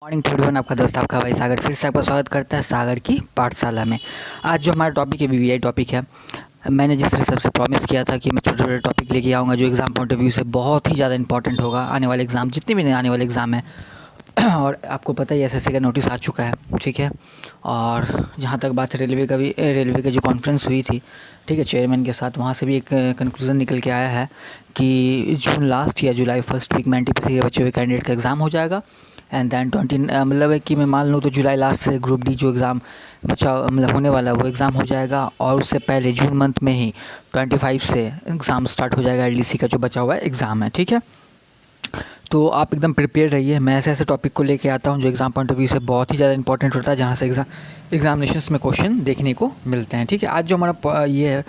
Morning to everyone. आपका दोस्त आपका भाई सागर फिर से आपका स्वागत करता है सागर की पाठशाला में। आज जो हमारा टॉपिक है बीवीआई टॉपिक है। मैंने जिस तरह सबसे प्रॉमिस किया था कि मैं छोटे छोटे टॉपिक लेके आऊँगा जो एग्ज़ाम पॉइंट ऑफ व्यू से बहुत ही ज़्यादा इंपॉर्टेंट होगा आने वाले एग्ज़ाम, जितने भी आने वाले एग्ज़ाम है। और आपको पता ही एसएससी का नोटिस आ चुका है, ठीक है। और जहाँ तक बात है रेलवे का भी, रेलवे की जो कॉन्फ्रेंस हुई थी, ठीक है, चेयरमैन के साथ, वहाँ से भी एक कंक्लूज़न निकल के आया है कि जून लास्ट या जुलाई फर्स्ट वीक में एनटीपीसी के बचे हुए कैंडिडेट का एग्ज़ाम हो जाएगा। एंड दैन 20 मतलब है कि मैं मान लूँ तो जुलाई लास्ट से ग्रुप डी जो एग्ज़ाम बचा मतलब होने वाला है वो एग्ज़ाम हो जाएगा। और उससे पहले जून मंथ में ही 25 से एग्ज़ाम स्टार्ट हो जाएगा, एलडीसी का जो बचा हुआ है एग्ज़ाम है, ठीक है। तो आप एकदम प्रिपेयर रहिए। मैं ऐसे ऐसे टॉपिक को लेके आता हूँ जो एग्ज़ाम पॉइंट ऑफ व्यू से बहुत ही ज़्यादा इंपॉर्टेंट होता है, जहाँ से एग्जामिनेशंस में क्वेश्चन देखने को मिलते हैं, ठीक है। आज जो हमारा ये है,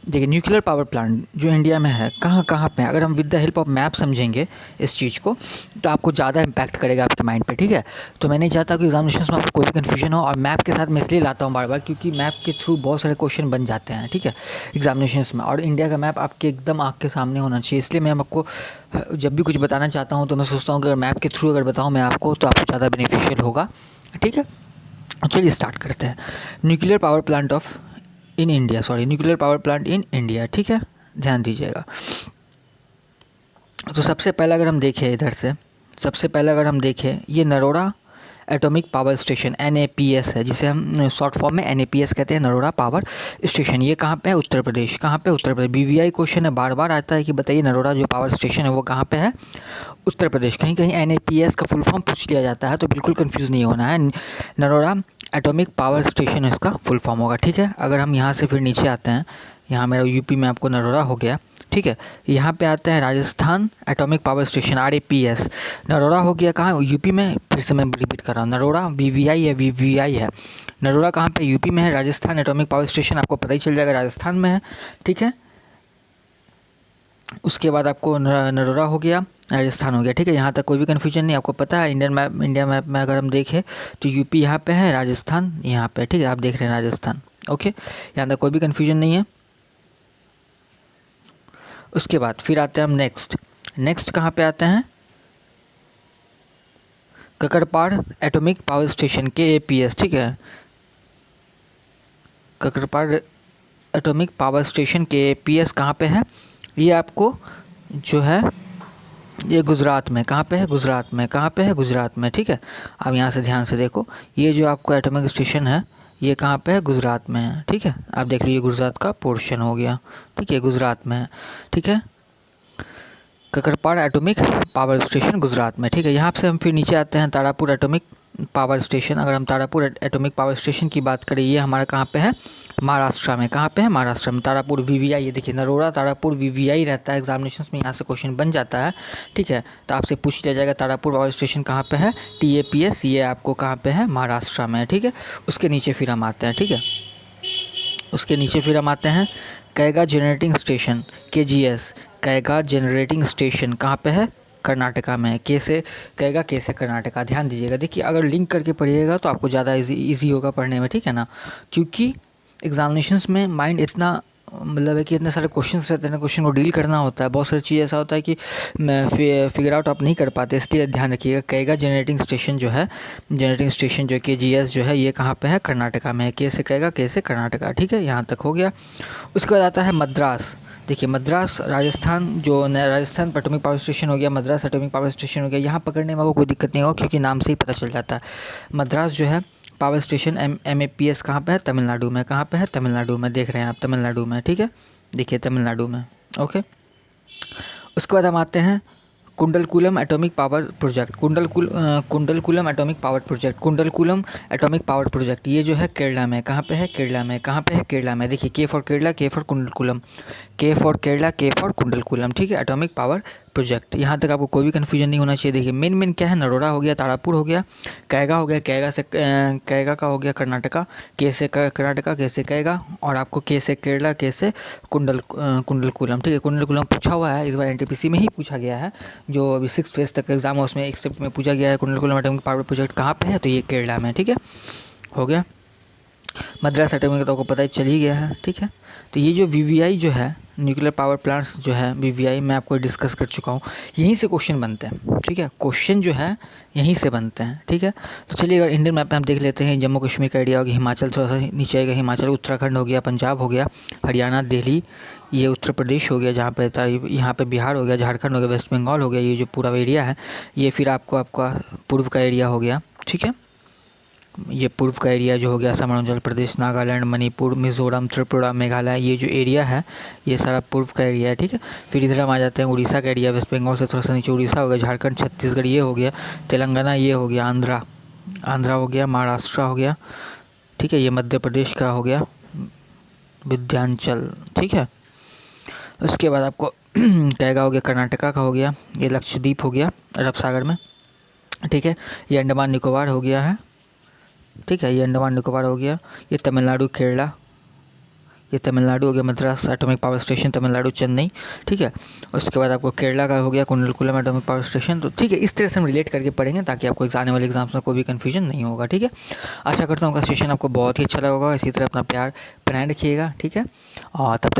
देखिए, न्यूक्लियर पावर प्लांट जो इंडिया में है कहाँ कहाँ पे है, अगर हम with the help of map समझेंगे इस चीज़ को तो आपको ज़्यादा इम्पैक्ट करेगा आपके माइंड पे, ठीक है। तो मैं नहीं चाहता कि एग्जामिनेशंस में आपको कोई भी कन्फ्यूजन हो, और मैप के साथ मैं इसलिए लाता हूँ बार बार क्योंकि मैप के थ्रू बहुत सारे क्वेश्चन बन जाते हैं, ठीक है, एग्जामिनेशंस में। और इंडिया का मैप आपके एकदम आँख के सामने होना चाहिए, इसलिए मैं आपको जब भी कुछ बताना चाहता हूँ तो मैं सोचता हूँ कि अगर मैप के थ्रू अगर बताऊँ मैं आपको तो आपको ज़्यादा बेनिफिशियल होगा, ठीक है। चलिए स्टार्ट करते हैं। Nuclear power plant of in India, sorry, nuclear power plant in India, ठीक है, ध्यान दीजिएगा। तो सबसे पहला अगर हम देखें इधर से, सबसे पहला अगर हम देखें, ये Naroda atomic power station NAPS है, जिसे हम शॉर्ट फॉर्म में NAPS कहते हैं, नरोड़ा पावर स्टेशन। ये कहाँ पे है? उत्तर प्रदेश। कहाँ पे? उत्तर प्रदेश। बीवीआई क्वेश्चन है, बार बार आता है कि बताइए नरोड़ा जो पावर स्टेशन है वो कहाँ पे है? उत्तर प्रदेश। कहीं कहीं NAPS का फुल फॉर्म पूछ लिया जाता है, तो बिल्कुल कंफ्यूज नहीं होना है। नरोड़ा एटॉमिक पावर स्टेशन इसका फुल फॉर्म होगा, ठीक है। अगर हम यहाँ से फिर नीचे आते हैं, यहाँ मेरा यूपी में आपको नरोड़ा हो गया, ठीक है। यहाँ पे आते हैं Rajasthan atomic power station RAPS, Naroda हो गया। कहाँ? यूपी में। फिर से मैं रिपीट कर रहा हूँ, नरोड़ा BVI है, VVI है। नरोड़ा कहाँ पे? यूपी में है। राजस्थान एटॉमिक पावर स्टेशन आपको पता ही चल जाएगा राजस्थान में है, ठीक है। उसके बाद आपको नरोड़ा हो गया, राजस्थान हो गया, ठीक है। यहाँ तक कोई भी कन्फ्यूजन नहीं, आपको पता है। इंडिया मैप में अगर हम देखें तो यूपी यहाँ पे है, राजस्थान यहाँ पे, ठीक है। आप देख रहे हैं राजस्थान, ओके, यहाँ तक कोई भी कन्फ्यूजन नहीं है। उसके बाद फिर आते हैं हम नेक्स्ट कहाँ पे आते हैं? ककरपाड़ एटॉमिक पावर स्टेशन KAPS, ठीक है। ककरपाड़ एटॉमिक पावर स्टेशन KAPS कहाँ पे है? ये आपको जो है ये गुजरात में। कहाँ पे है? गुजरात में। कहाँ पे है? गुजरात में, ठीक है। अब यहाँ से ध्यान से देखो, ये जो आपको एटॉमिक स्टेशन है ये कहाँ पे है? गुजरात में है, ठीक है। आप देख लीजिए गुजरात का पोर्शन हो गया, ठीक है, गुजरात में है, ठीक है। ककरपाड़ एटॉमिक पावर स्टेशन गुजरात में, ठीक है। यहाँ से हम फिर नीचे आते हैं, तारापुर एटॉमिक पावर स्टेशन। अगर हम तारापुर एटॉमिक पावर स्टेशन की बात करें, ये हमारा कहाँ पे है? महाराष्ट्र में। कहाँ पे है? महाराष्ट्र में। तारापुर VVI, ये देखिए नरोड़ा तारापुर VVI रहता है एग्जामिनेशंस में, यहाँ से क्वेश्चन बन जाता है, ठीक है। तो आपसे पूछ लिया जाएगा तारापुर पावर स्टेशन कहाँ पे है? TAPS, ये आपको कहाँ पे है? महाराष्ट्र में, ठीक है। उसके नीचे फिर हम आते हैं, ठीक है, उसके नीचे फिर हम आते हैं Kaiga generating station KGS। Kaiga generating station कहाँ पे है? कर्नाटका में है। कैसे? कैगा कैसे कर्नाटका। ध्यान दीजिएगा, देखिए अगर लिंक करके पढ़िएगा तो आपको ज़्यादा इजी होगा पढ़ने में, ठीक है ना। क्योंकि एग्जामिनेशंस में माइंड इतना मतलब है कि इतने सारे क्वेश्चंस रहते हैं ना, क्वेश्चन को डील करना होता है, बहुत सारी चीज़ ऐसा होता है कि फिगर आउट आप नहीं कर पाते, इसलिए ध्यान रखिएगा। कैगा जनरेटिंग स्टेशन जो है, जनरेटिंग स्टेशन जो KGS जो है, ये कहाँ पे है? कर्नाटका में है। कैसे कैगा कैसे कर्नाटका, ठीक है, यहाँ तक हो गया। उसके बाद आता है मद्रास। देखिए मद्रास राजस्थान, जो राजस्थान एटॉमिक पावर स्टेशन हो गया, मद्रास एटॉमिक पावर स्टेशन हो गया। यहाँ पकड़ने में आपको कोई दिक्कत नहीं होगा क्योंकि नाम से ही पता चल जाता है। मद्रास जो है पावर स्टेशन MAPS कहाँ पे है? तमिलनाडु में। कहाँ पे है? तमिलनाडु में। देख रहे हैं आप, तमिलनाडु में, ठीक है, देखिए तमिलनाडु में, ओके। उसके बाद हम आते हैं Kudankulam atomic power project. Kudankulam atomic power project, Kudankulam atomic power project, ये जो है केरला में। कहाँ पे है? केरला में। कहाँ पे है? केरला में। देखिए K for Kerala, K for Kudankulam, K for Kerala, K for Kudankulam, ठीक है, एटॉमिक पावर प्रोजेक्ट। यहाँ तक आपको कोई भी कन्फ्यूजन नहीं होना चाहिए। देखिए मेन क्या है? नरोड़ा हो गया, तारापुर हो गया, कैगा हो गया, कैगा का हो गया कर्नाटका, के से कर्नाटका, कैसे कैगा, और आपको के से केरला, के से कुंडलकुलम, ठीक है। कुंडलकुलम पूछा हुआ है इस बार, NTPC में ही पूछा गया है। जो अभी 6th फेज तक एग्जाम है उसमें एक स्टेप में पूछा गया है कुंडलकुलम एटॉमिक पावर प्रोजेक्ट कहाँ पे है, तो ये केरला में, ठीक है, हो गया। मद्रास एटॉमिक तो आपको पता ही चल ही गया है, ठीक है। तो ये जो वीवीआई जो है, न्यूक्लियर पावर प्लांट्स जो है वीवीआई, मैं आपको डिस्कस कर चुका हूँ। यहीं से क्वेश्चन बनते हैं, ठीक है, क्वेश्चन जो है यहीं से बनते हैं, ठीक है। तो चलिए अगर इंडियन मैप में हम देख लेते हैं, जम्मू कश्मीर का एरिया हो गया, हिमाचल थोड़ा सा नीचे आएगा, हिमाचल उत्तराखंड हो गया, पंजाब हो गया, हरियाणा, दिल्ली, ये उत्तर प्रदेश हो गया, जहाँ पे यहाँ पे बिहार हो गया, झारखंड हो गया, वेस्ट बंगाल हो गया, ये जो पूरा एरिया है ये फिर आपका पूर्व का एरिया हो गया, ठीक है। ये पूर्व का एरिया जो हो गया असम, अरुणाचल प्रदेश, नागालैंड, मणिपुर, मिज़ोरम, त्रिपुरा, मेघालय, ये जो एरिया है ये सारा पूर्व का एरिया है, ठीक है। फिर इधर हम आ जाते हैं उड़ीसा का एरिया, वेस्ट बंगाल से थोड़ा सा नीचे उड़ीसा हो गया, झारखंड, छत्तीसगढ़ ये हो गया, तेलंगाना ये हो गया, आंध्रा हो गया, महाराष्ट्र हो गया, ठीक है। ये मध्य प्रदेश का हो गया विंध्याचल, ठीक है। उसके बाद आपको कहेगा हो गया कर्नाटका का हो गया, ये लक्षद्वीप हो गया अरब सागर में, ठीक है। ये अंडमान निकोबार हो गया है, ठीक है, ये अंडमान निकोबार हो गया। ये तमिलनाडु, केरला, ये तमिलनाडु हो गया, Madras atomic power station Tamil Nadu, Chennai, ठीक है। उसके बाद आपको केरला का हो गया कुंडलकुलम एटॉमिक पावर स्टेशन। तो ठीक है, इस तरह से हम रिलेट करके पढ़ेंगे ताकि आपको आने वाले एग्जाम्स में कोई भी कन्फ्यूजन नहीं होगा, ठीक है। आशा करता हूँ का सेशन आपको बहुत ही अच्छा लगा होगा। इसी तरह अपना प्यार बनाए रखिएगा, ठीक है। और तब तक